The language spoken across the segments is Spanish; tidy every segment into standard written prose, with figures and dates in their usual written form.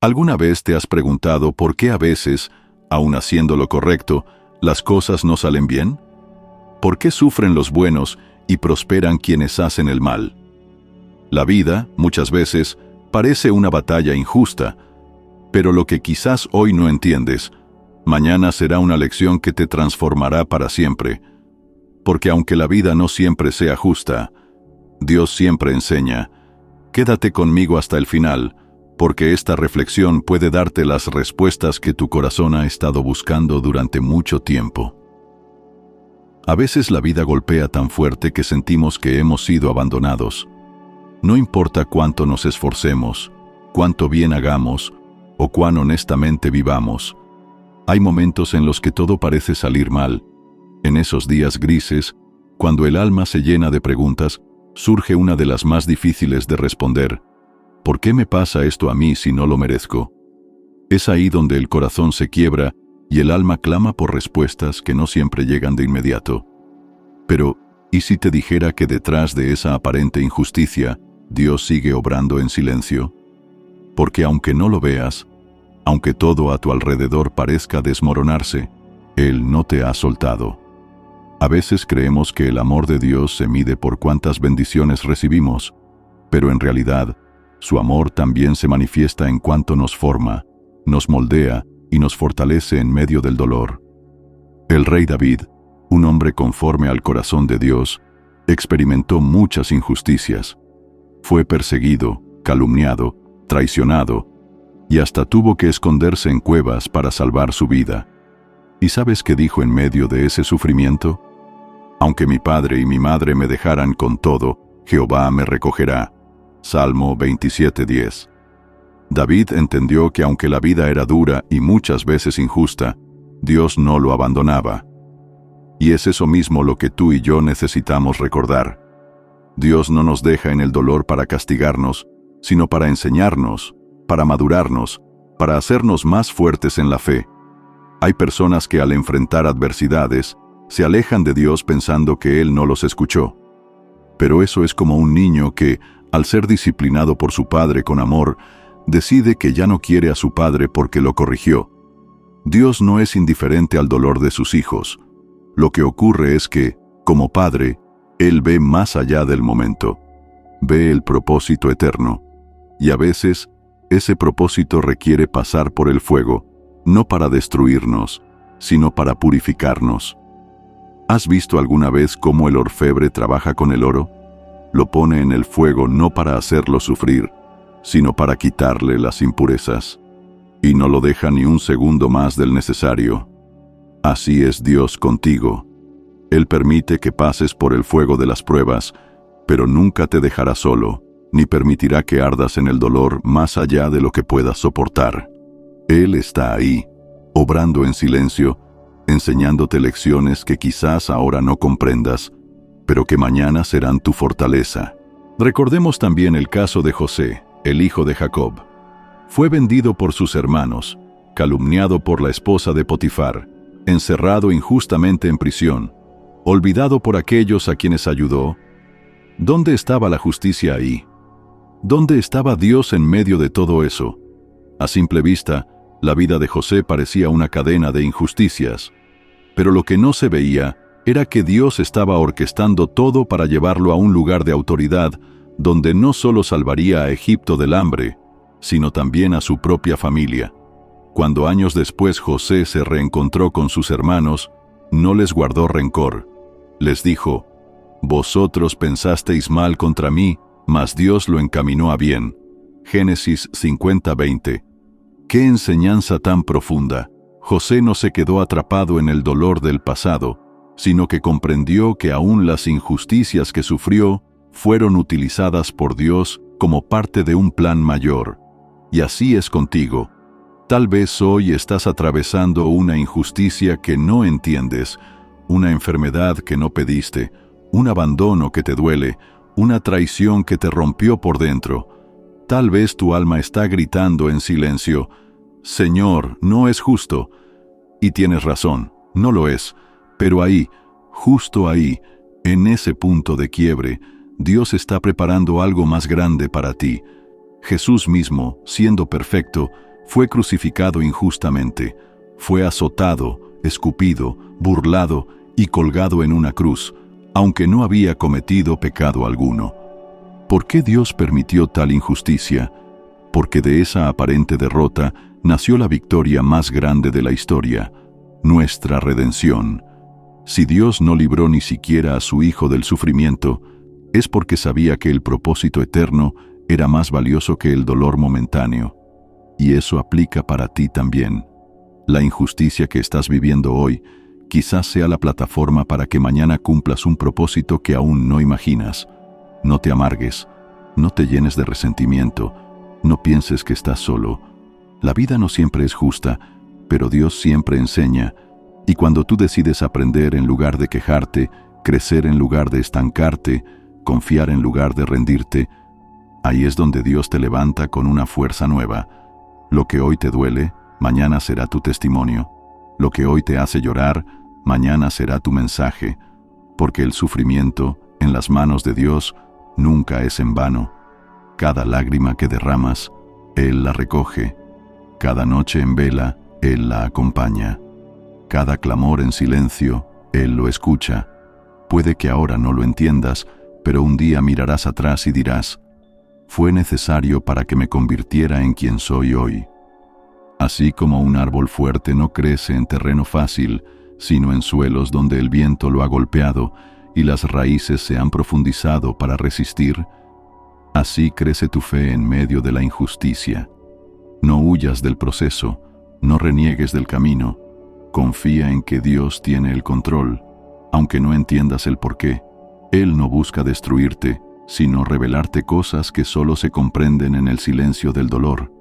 ¿Alguna vez te has preguntado por qué a veces, aun haciendo lo correcto, las cosas no salen bien? ¿Por qué sufren los buenos y prosperan quienes hacen el mal? La vida, muchas veces, parece una batalla injusta, pero lo que quizás hoy no entiendes, mañana será una lección que te transformará para siempre. Porque aunque la vida no siempre sea justa, Dios siempre enseña. Quédate conmigo hasta el final, porque esta reflexión puede darte las respuestas que tu corazón ha estado buscando durante mucho tiempo. A veces la vida golpea tan fuerte que sentimos que hemos sido abandonados. No importa cuánto nos esforcemos, cuánto bien hagamos o cuán honestamente vivamos. Hay momentos en los que todo parece salir mal. En esos días grises, cuando el alma se llena de preguntas, surge una de las más difíciles de responder. ¿Por qué me pasa esto a mí si no lo merezco? Es ahí donde el corazón se quiebra y el alma clama por respuestas que no siempre llegan de inmediato. Pero, ¿y si te dijera que detrás de esa aparente injusticia, Dios sigue obrando en silencio? Porque aunque no lo veas, aunque todo a tu alrededor parezca desmoronarse, Él no te ha soltado. A veces creemos que el amor de Dios se mide por cuántas bendiciones recibimos, pero en realidad, su amor también se manifiesta en cuanto nos forma, nos moldea y nos fortalece en medio del dolor. El rey David, un hombre conforme al corazón de Dios, experimentó muchas injusticias. Fue perseguido, calumniado, traicionado, y hasta tuvo que esconderse en cuevas para salvar su vida. ¿Y sabes qué dijo en medio de ese sufrimiento? Aunque mi padre y mi madre me dejaran con todo, Jehová me recogerá. Salmo 27:10. David entendió que aunque la vida era dura y muchas veces injusta, Dios no lo abandonaba. Y es eso mismo lo que tú y yo necesitamos recordar. Dios no nos deja en el dolor para castigarnos, sino para enseñarnos, para madurarnos, para hacernos más fuertes en la fe. Hay personas que al enfrentar adversidades, se alejan de Dios pensando que Él no los escuchó. Pero eso es como un niño que, al ser disciplinado por su padre con amor, decide que ya no quiere a su padre porque lo corrigió. Dios no es indiferente al dolor de sus hijos. Lo que ocurre es que, como padre, Él ve más allá del momento. Ve el propósito eterno. Y a veces, ese propósito requiere pasar por el fuego, no para destruirnos, sino para purificarnos. ¿Has visto alguna vez cómo el orfebre trabaja con el oro? Lo pone en el fuego no para hacerlo sufrir, sino para quitarle las impurezas. Y no lo deja ni un segundo más del necesario. Así es Dios contigo. Él permite que pases por el fuego de las pruebas, pero nunca te dejará solo, ni permitirá que ardas en el dolor más allá de lo que puedas soportar. Él está ahí, obrando en silencio, enseñándote lecciones que quizás ahora no comprendas, pero que mañana serán tu fortaleza. Recordemos también el caso de José, el hijo de Jacob. Fue vendido por sus hermanos, calumniado por la esposa de Potifar, encerrado injustamente en prisión, olvidado por aquellos a quienes ayudó. ¿Dónde estaba la justicia ahí? ¿Dónde estaba Dios en medio de todo eso? A simple vista, la vida de José parecía una cadena de injusticias, pero lo que no se veía era que Dios estaba orquestando todo para llevarlo a un lugar de autoridad donde no solo salvaría a Egipto del hambre, sino también a su propia familia. Cuando años después José se reencontró con sus hermanos, no les guardó rencor. Les dijo: «Vosotros pensasteis mal contra mí, mas Dios lo encaminó a bien». Génesis 50:20. ¡Qué enseñanza tan profunda! José no se quedó atrapado en el dolor del pasado, sino que comprendió que aún las injusticias que sufrió fueron utilizadas por Dios como parte de un plan mayor. Y así es contigo. Tal vez hoy estás atravesando una injusticia que no entiendes, una enfermedad que no pediste, un abandono que te duele, una traición que te rompió por dentro. Tal vez tu alma está gritando en silencio: «Señor, no es justo». Y tienes razón, no lo es. Pero ahí, justo ahí, en ese punto de quiebre, Dios está preparando algo más grande para ti. Jesús mismo, siendo perfecto, Fue crucificado injustamente, fue azotado, escupido, burlado y colgado en una cruz, aunque no había cometido pecado alguno. ¿Por qué Dios permitió tal injusticia? Porque de esa aparente derrota nació la victoria más grande de la historia, nuestra redención. Si Dios no libró ni siquiera a su Hijo del sufrimiento, es porque sabía que el propósito eterno era más valioso que el dolor momentáneo. Y eso aplica para ti también. La injusticia que estás viviendo hoy quizás sea la plataforma para que mañana cumplas un propósito que aún no imaginas. No te amargues, no te llenes de resentimiento, no pienses que estás solo. La vida no siempre es justa, pero Dios siempre enseña, y cuando tú decides aprender en lugar de quejarte, crecer en lugar de estancarte, confiar en lugar de rendirte, ahí es donde Dios te levanta con una fuerza nueva. Lo que hoy te duele, mañana será tu testimonio. Lo que hoy te hace llorar, mañana será tu mensaje, porque el sufrimiento, en las manos de Dios, nunca es en vano. Cada lágrima que derramas, Él la recoge. Cada noche en vela, Él la acompaña. Cada clamor en silencio, Él lo escucha. Puede que ahora no lo entiendas, pero un día mirarás atrás y dirás: fue necesario para que me convirtiera en quien soy hoy. Así como un árbol fuerte no crece en terreno fácil, sino en suelos donde el viento lo ha golpeado y las raíces se han profundizado para resistir, así crece tu fe en medio de la injusticia. No huyas del proceso, no reniegues del camino, confía en que Dios tiene el control, aunque no entiendas el porqué. Él no busca destruirte, sino revelarte cosas que solo se comprenden en el silencio del dolor.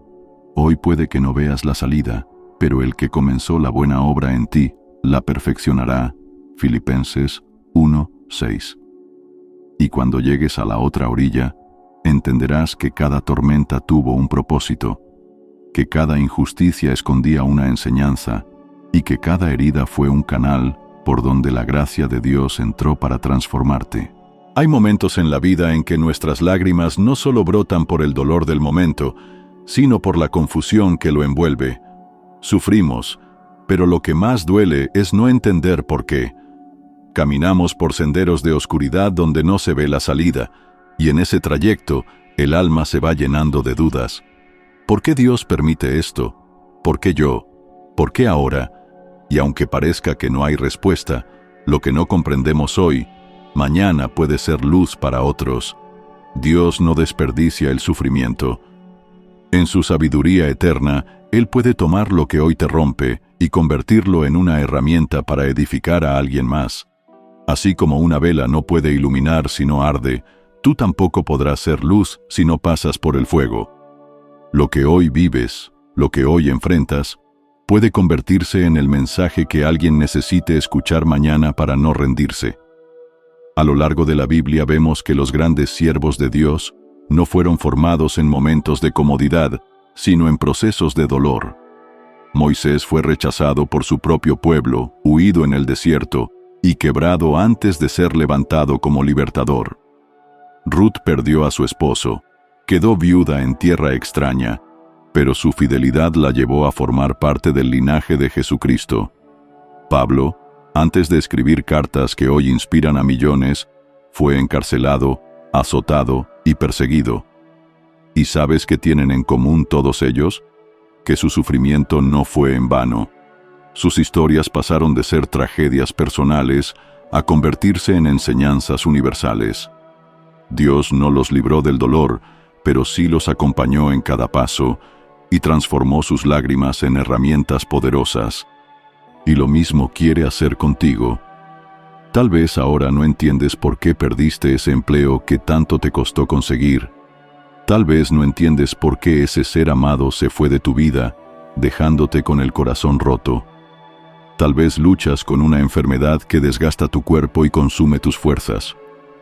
Hoy puede que no veas la salida, pero el que comenzó la buena obra en ti, la perfeccionará. Filipenses 1:6. Y cuando llegues a la otra orilla, entenderás que cada tormenta tuvo un propósito, que cada injusticia escondía una enseñanza, y que cada herida fue un canal por donde la gracia de Dios entró para transformarte. Hay momentos en la vida en que nuestras lágrimas no solo brotan por el dolor del momento, sino por la confusión que lo envuelve. Sufrimos, pero lo que más duele es no entender por qué. Caminamos por senderos de oscuridad donde no se ve la salida, y en ese trayecto el alma se va llenando de dudas. ¿Por qué Dios permite esto? ¿Por qué yo? ¿Por qué ahora? Y aunque parezca que no hay respuesta, lo que no comprendemos hoy, mañana puede ser luz para otros. Dios no desperdicia el sufrimiento. En su sabiduría eterna, Él puede tomar lo que hoy te rompe y convertirlo en una herramienta para edificar a alguien más. Así como una vela no puede iluminar si no arde, tú tampoco podrás ser luz si no pasas por el fuego. Lo que hoy vives, lo que hoy enfrentas, puede convertirse en el mensaje que alguien necesite escuchar mañana para no rendirse. A lo largo de la Biblia vemos que los grandes siervos de Dios no fueron formados en momentos de comodidad, sino en procesos de dolor. Moisés fue rechazado por su propio pueblo, huido en el desierto y quebrado antes de ser levantado como libertador. Ruth perdió a su esposo, quedó viuda en tierra extraña, pero su fidelidad la llevó a formar parte del linaje de Jesucristo. Pablo, antes de escribir cartas que hoy inspiran a millones, fue encarcelado, azotado y perseguido. ¿Y sabes qué tienen en común todos ellos? Que su sufrimiento no fue en vano. Sus historias pasaron de ser tragedias personales a convertirse en enseñanzas universales. Dios no los libró del dolor, pero sí los acompañó en cada paso y transformó sus lágrimas en herramientas poderosas. Y lo mismo quiere hacer contigo. Tal vez ahora no entiendes por qué perdiste ese empleo que tanto te costó conseguir. Tal vez no entiendes por qué ese ser amado se fue de tu vida, dejándote con el corazón roto. Tal vez luchas con una enfermedad que desgasta tu cuerpo y consume tus fuerzas.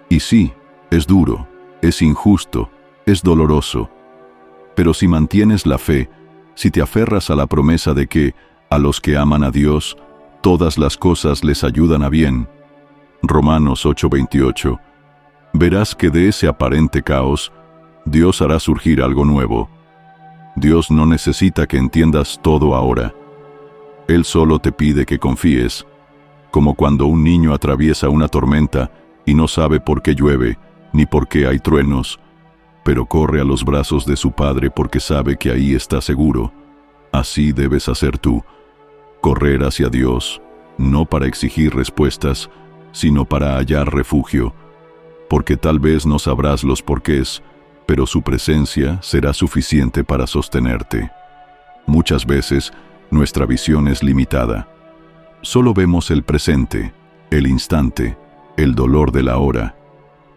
Y sí, es duro, es injusto, es doloroso. Pero si mantienes la fe, si te aferras a la promesa de que, a los que aman a Dios, todas las cosas les ayudan a bien, Romanos 8:28, verás que de ese aparente caos, Dios hará surgir algo nuevo. Dios no necesita que entiendas todo ahora. Él solo te pide que confíes, como cuando un niño atraviesa una tormenta y no sabe por qué llueve, ni por qué hay truenos, pero corre a los brazos de su padre porque sabe que ahí está seguro. Así debes hacer tú, correr hacia Dios, no para exigir respuestas, sino para hallar refugio, porque tal vez no sabrás los porqués, pero su presencia será suficiente para sostenerte. Muchas veces, nuestra visión es limitada. Solo vemos el presente, el instante, el dolor de la hora,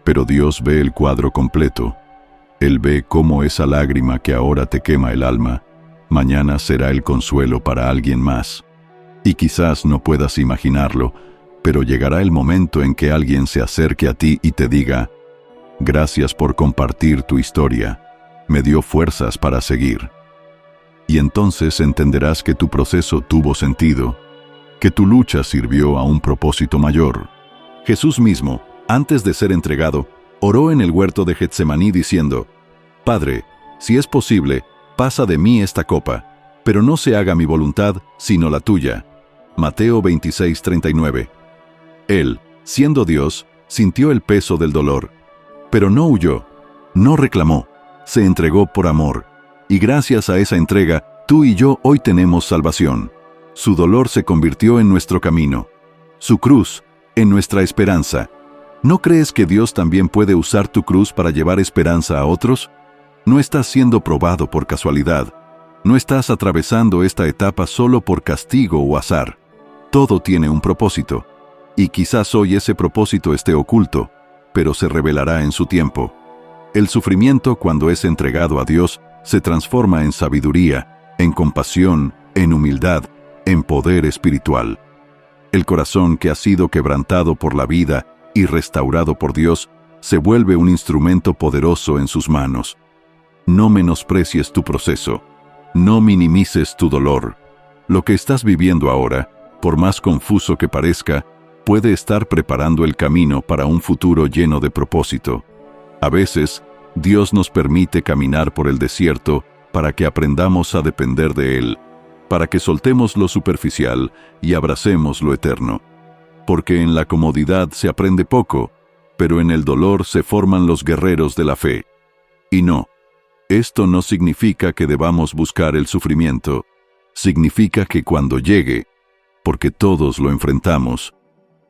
pero Dios ve el cuadro completo. Él ve cómo esa lágrima que ahora te quema el alma, mañana será el consuelo para alguien más. Y quizás no puedas imaginarlo, pero llegará el momento en que alguien se acerque a ti y te diga: gracias por compartir tu historia, me dio fuerzas para seguir. Y entonces entenderás que tu proceso tuvo sentido, que tu lucha sirvió a un propósito mayor. Jesús mismo, antes de ser entregado, oró en el huerto de Getsemaní diciendo: Padre, si es posible, pasa de mí esta copa, pero no se haga mi voluntad, sino la tuya. Mateo 26:39. Él, siendo Dios, sintió el peso del dolor, pero no huyó, no reclamó, se entregó por amor. Y gracias a esa entrega, tú y yo hoy tenemos salvación. Su dolor se convirtió en nuestro camino, su cruz, en nuestra esperanza. ¿No crees que Dios también puede usar tu cruz para llevar esperanza a otros? No estás siendo probado por casualidad. No estás atravesando esta etapa solo por castigo o azar. Todo tiene un propósito. Y quizás hoy ese propósito esté oculto, pero se revelará en su tiempo. El sufrimiento, cuando es entregado a Dios, se transforma en sabiduría, en compasión, en humildad, en poder espiritual. El corazón que ha sido quebrantado por la vida y restaurado por Dios, se vuelve un instrumento poderoso en sus manos. No menosprecies tu proceso. No minimices tu dolor. Lo que estás viviendo ahora, por más confuso que parezca, puede estar preparando el camino para un futuro lleno de propósito. A veces, Dios nos permite caminar por el desierto para que aprendamos a depender de Él, para que soltemos lo superficial y abracemos lo eterno. Porque en la comodidad se aprende poco, pero en el dolor se forman los guerreros de la fe. Y no, esto no significa que debamos buscar el sufrimiento. Significa que cuando llegue, porque todos lo enfrentamos,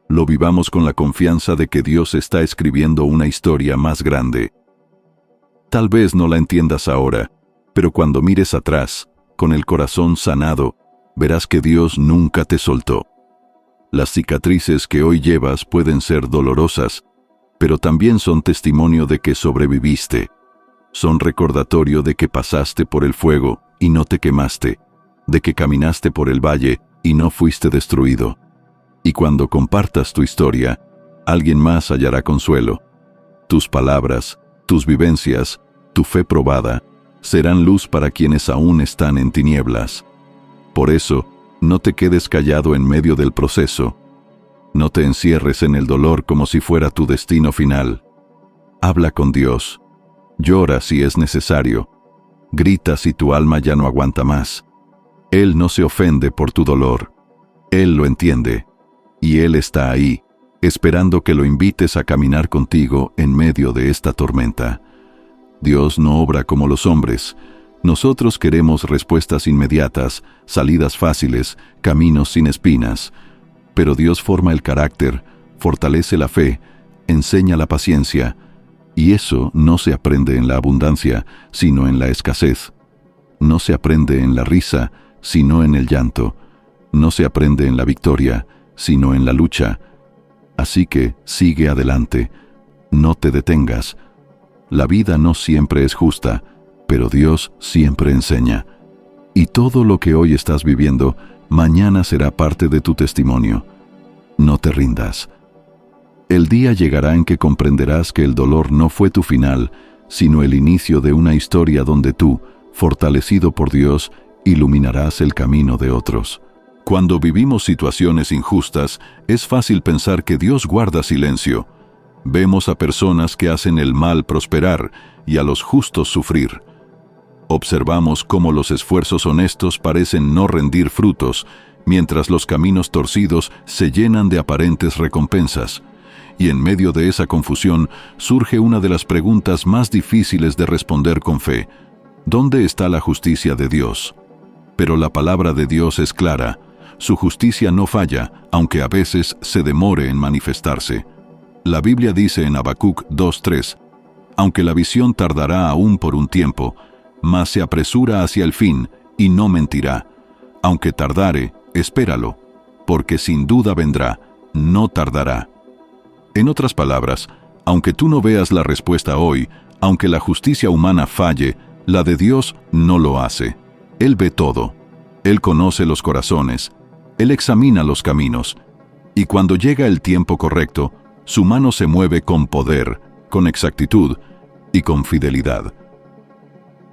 lo vivamos con la confianza de que Dios está escribiendo una historia más grande. Tal vez no la entiendas ahora, pero cuando mires atrás, con el corazón sanado, verás que Dios nunca te soltó. Las cicatrices que hoy llevas pueden ser dolorosas, pero también son testimonio de que sobreviviste. Son recordatorio de que pasaste por el fuego y no te quemaste, de que caminaste por el valle y no fuiste destruido. Y cuando compartas tu historia, alguien más hallará consuelo. Tus palabras, tus vivencias, tu fe probada, serán luz para quienes aún están en tinieblas. Por eso, no te quedes callado en medio del proceso. No te encierres en el dolor como si fuera tu destino final. Habla con Dios. Llora si es necesario. Grita si tu alma ya no aguanta más. Él no se ofende por tu dolor. Él lo entiende. Y Él está ahí, esperando que lo invites a caminar contigo en medio de esta tormenta. Dios no obra como los hombres. Nosotros queremos respuestas inmediatas, salidas fáciles, caminos sin espinas. Pero Dios forma el carácter, fortalece la fe, enseña la paciencia, y eso no se aprende en la abundancia, sino en la escasez. No se aprende en la risa, sino en el llanto. No se aprende en la victoria, sino en la lucha. Así que sigue adelante, no te detengas. La vida no siempre es justa, pero Dios siempre enseña. Y todo lo que hoy estás viviendo, mañana será parte de tu testimonio. No te rindas. El día llegará en que comprenderás que el dolor no fue tu final, sino el inicio de una historia donde tú, fortalecido por Dios, iluminarás el camino de otros. Cuando vivimos situaciones injustas, es fácil pensar que Dios guarda silencio. Vemos a personas que hacen el mal prosperar y a los justos sufrir. Observamos cómo los esfuerzos honestos parecen no rendir frutos, mientras los caminos torcidos se llenan de aparentes recompensas. Y en medio de esa confusión surge una de las preguntas más difíciles de responder con fe: ¿dónde está la justicia de Dios? Pero la palabra de Dios es clara: su justicia no falla, aunque a veces se demore en manifestarse. La Biblia dice en Habacuc 2:3: aunque la visión tardará aún por un tiempo, mas se apresura hacia el fin, y no mentirá. Aunque tardare, espéralo, porque sin duda vendrá, no tardará. En otras palabras, aunque tú no veas la respuesta hoy, aunque la justicia humana falle, la de Dios no lo hace. Él ve todo. Él conoce los corazones. Él examina los caminos. Y cuando llega el tiempo correcto, su mano se mueve con poder, con exactitud y con fidelidad.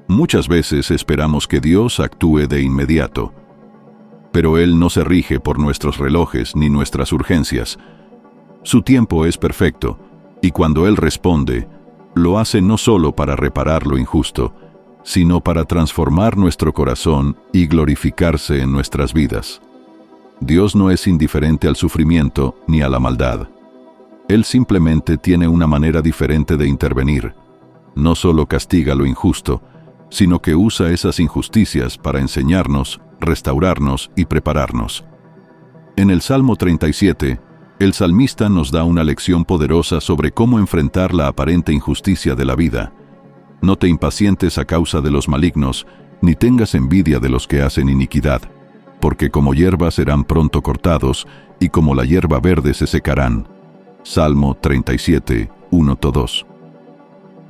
Muchas veces esperamos que Dios actúe de inmediato, pero Él no se rige por nuestros relojes ni nuestras urgencias. Su tiempo es perfecto, y cuando Él responde, lo hace no solo para reparar lo injusto, sino para transformar nuestro corazón y glorificarse en nuestras vidas. Dios no es indiferente al sufrimiento ni a la maldad. Él simplemente tiene una manera diferente de intervenir. No solo castiga lo injusto, sino que usa esas injusticias para enseñarnos, restaurarnos y prepararnos. En el Salmo 37, el salmista nos da una lección poderosa sobre cómo enfrentar la aparente injusticia de la vida. No te impacientes a causa de los malignos, ni tengas envidia de los que hacen iniquidad, porque como hierba serán pronto cortados, y como la hierba verde se secarán. Salmo 37, 1-2.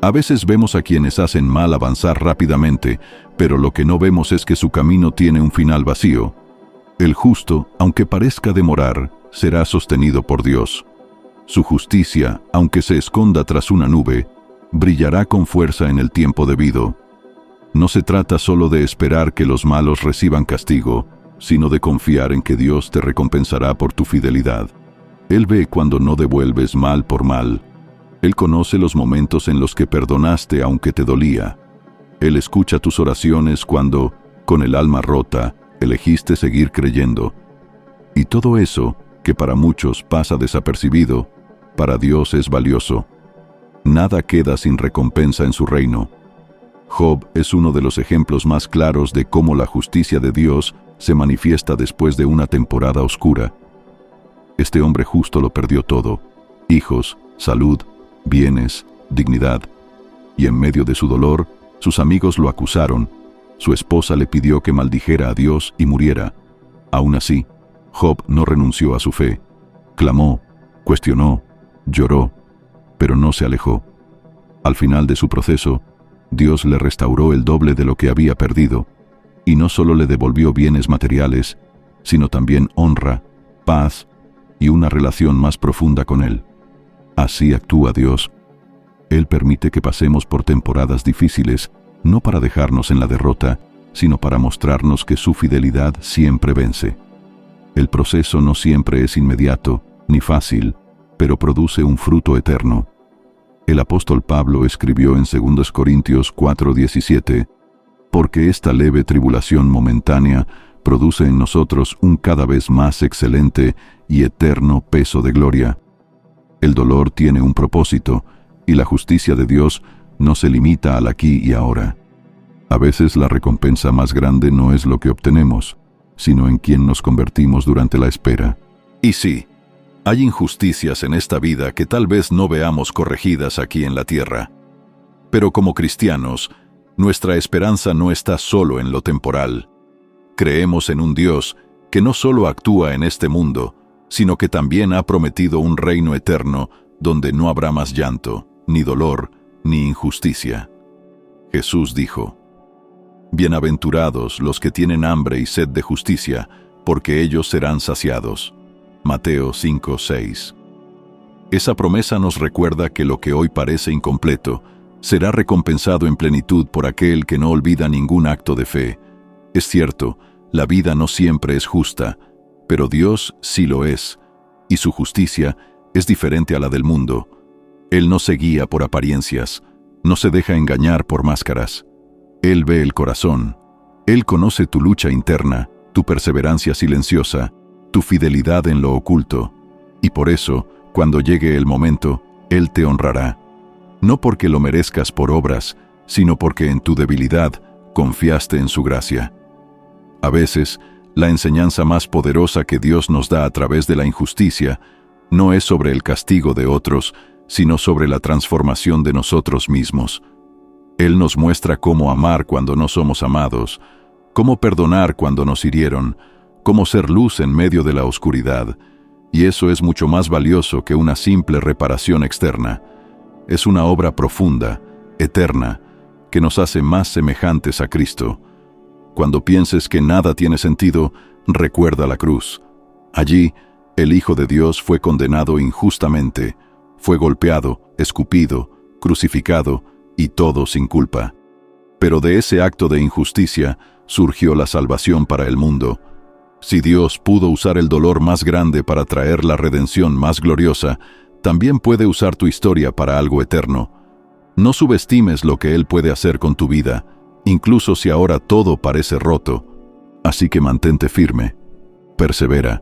A veces vemos a quienes hacen mal avanzar rápidamente, pero lo que no vemos es que su camino tiene un final vacío. El justo, aunque parezca demorar, será sostenido por Dios. Su justicia, aunque se esconda tras una nube, brillará con fuerza en el tiempo debido. No se trata solo de esperar que los malos reciban castigo, sino de confiar en que Dios te recompensará por tu fidelidad. Él ve cuando no devuelves mal por mal. Él conoce los momentos en los que perdonaste aunque te dolía. Él escucha tus oraciones cuando, con el alma rota, elegiste seguir creyendo. Y todo eso, que para muchos pasa desapercibido, para Dios es valioso. Nada queda sin recompensa en su reino. Job es uno de los ejemplos más claros de cómo la justicia de Dios se manifiesta después de una temporada oscura. Este hombre justo lo perdió todo: hijos, salud, bienes, dignidad. Y en medio de su dolor, sus amigos lo acusaron. Su esposa le pidió que maldijera a Dios y muriera. Aún así, Job no renunció a su fe. Clamó, cuestionó, lloró, pero no se alejó. Al final de su proceso, Dios le restauró el doble de lo que había perdido, y no solo le devolvió bienes materiales, sino también honra, paz y una relación más profunda con Él. Así actúa Dios. Él permite que pasemos por temporadas difíciles, no para dejarnos en la derrota, sino para mostrarnos que su fidelidad siempre vence. El proceso no siempre es inmediato, ni fácil, pero produce un fruto eterno. El apóstol Pablo escribió en 2 Corintios 4:17, porque esta leve tribulación momentánea produce en nosotros un cada vez más excelente y eterno peso de gloria. El dolor tiene un propósito, y la justicia de Dios no se limita al aquí y ahora. A veces la recompensa más grande no es lo que obtenemos, sino en quien nos convertimos durante la espera. Y sí, hay injusticias en esta vida que tal vez no veamos corregidas aquí en la tierra. Pero como cristianos, nuestra esperanza no está solo en lo temporal. Creemos en un Dios que no solo actúa en este mundo, sino que también ha prometido un reino eterno donde no habrá más llanto, ni dolor, ni injusticia. Jesús dijo: Bienaventurados los que tienen hambre y sed de justicia, porque ellos serán saciados. Mateo 5:6. Esa promesa nos recuerda que lo que hoy parece incompleto será recompensado en plenitud por aquel que no olvida ningún acto de fe. Es cierto, la vida no siempre es justa, pero Dios sí lo es, y su justicia es diferente a la del mundo. Él no se guía por apariencias, no se deja engañar por máscaras. Él ve el corazón. Él conoce tu lucha interna, tu perseverancia silenciosa, tu fidelidad en lo oculto. Y por eso, cuando llegue el momento, Él te honrará. No porque lo merezcas por obras, sino porque en tu debilidad confiaste en su gracia. A veces, la enseñanza más poderosa que Dios nos da a través de la injusticia no es sobre el castigo de otros, sino sobre la transformación de nosotros mismos. Él nos muestra cómo amar cuando no somos amados, cómo perdonar cuando nos hirieron, cómo ser luz en medio de la oscuridad, y eso es mucho más valioso que una simple reparación externa. Es una obra profunda, eterna, que nos hace más semejantes a Cristo. Cuando pienses que nada tiene sentido, recuerda la cruz. Allí, el Hijo de Dios fue condenado injustamente, fue golpeado, escupido, crucificado, y todo sin culpa. Pero de ese acto de injusticia surgió la salvación para el mundo. Si Dios pudo usar el dolor más grande para traer la redención más gloriosa, también puede usar tu historia para algo eterno. No subestimes lo que Él puede hacer con tu vida, incluso si ahora todo parece roto. Así que mantente firme, persevera,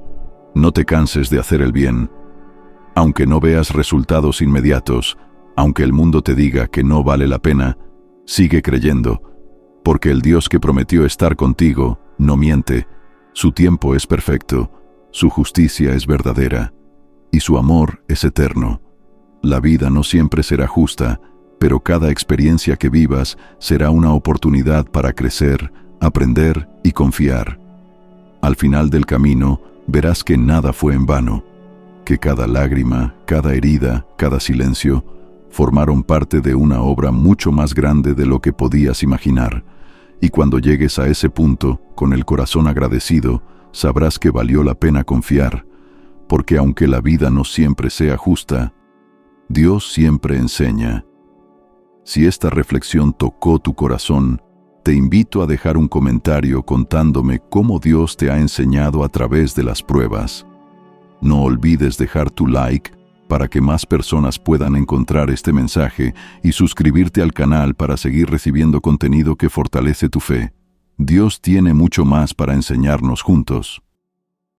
no te canses de hacer el bien. Aunque no veas resultados inmediatos, aunque el mundo te diga que no vale la pena, sigue creyendo, porque el Dios que prometió estar contigo no miente. Su tiempo es perfecto, su justicia es verdadera, y su amor es eterno. La vida no siempre será justa, pero cada experiencia que vivas será una oportunidad para crecer, aprender y confiar. Al final del camino, verás que nada fue en vano, que cada lágrima, cada herida, cada silencio, formaron parte de una obra mucho más grande de lo que podías imaginar. Y cuando llegues a ese punto, con el corazón agradecido, sabrás que valió la pena confiar, porque aunque la vida no siempre sea justa, Dios siempre enseña. Si esta reflexión tocó tu corazón, te invito a dejar un comentario contándome cómo Dios te ha enseñado a través de las pruebas. No olvides dejar tu like para que más personas puedan encontrar este mensaje y suscribirte al canal para seguir recibiendo contenido que fortalece tu fe. Dios tiene mucho más para enseñarnos juntos.